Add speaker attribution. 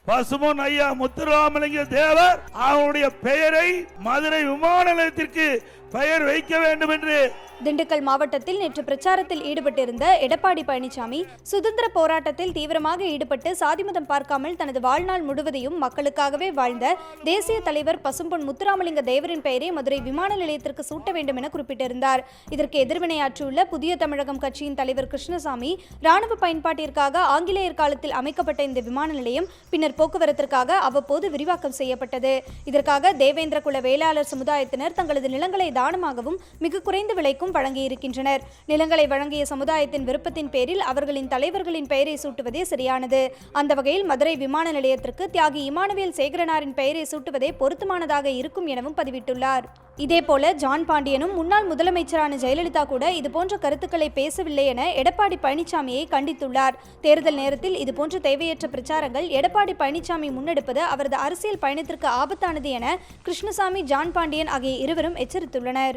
Speaker 1: பசும்பொன் ஐயா முத்துராமலிங்க தேவர் அவருடைய பெயரை மதுரை விமான நிலையத்திற்கு பெயர் வைக்க வேண்டும் என்று
Speaker 2: திண்டுக்கல் மாவட்டத்தில் நேற்று பிரச்சாரத்தில் ஈடுபட்டிருந்த எடப்பாடி பழனிசாமி சுதந்திர போராட்டத்தில் தீவிரமாக ஈடுபட்டு சாதிமதம் பார்க்காமல் தனது வாழ்நாள் முழுவதையும் மக்களுக்காகவே வாழ்ந்த தேசிய தலைவர் பசும்பொன் முத்துராமலிங்க தேவரின் பெயரை மதுரை விமான நிலையத்திற்கு சூட்ட வேண்டும் என குறிப்பிட்டிருந்தார். இதற்கு எதிர்வினையாற்றியுள்ள புதிய தமிழகம் கட்சியின் தலைவர் கிருஷ்ணசாமி, ராணுவ பயன்பாட்டிற்காக ஆங்கிலேயர் காலத்தில் அமைக்கப்பட்ட இந்த விமான நிலையம் பின்னர் போக்குவரத்திற்காக அவ்வப்போது விரிவாக்கம் செய்யப்பட்டது. இதற்காக தேவேந்திர குல வேளாளர் சமுதாயத்தினர் தங்களது நிலங்களை தானமாகவும் மிக குறைந்த விலைக்கும் வழங்கியிருக்கின்றனர். நிலங்களை வழங்கிய சமுதாயத்தின் விருப்பத்தின் பேரில் அவர்களின் தலைவர்களின் பெயரை சூட்டுவதே சரியானது. அந்த வகையில் மதுரை விமான நிலையத்திற்கு தியாகி இமானுவேல் சேகரனாரின் பெயரை சூட்டுவதே பொருத்தமானதாக இருக்கும் எனவும் பதிவிட்டுள்ளார். இதேபோல ஜான் பாண்டியனும் முன்னாள் முதலமைச்சரான ஜெயலலிதா கூட இதுபோன்ற கருத்துக்களை பேசவில்லை என எடப்பாடி பழனிசாமியை கண்டித்துள்ளார். தேர்தல் நேரத்தில் இதுபோன்ற தேவையற்ற பிரச்சாரங்கள் எடப்பாடி பழனிசாமி முன்னெடுப்பது அவரது அரசியல் பயணத்திற்கு ஆபத்தானது என கிருஷ்ணசாமி, ஜான் பாண்டியன் ஆகிய இருவரும் எச்சரித்துள்ளனர்.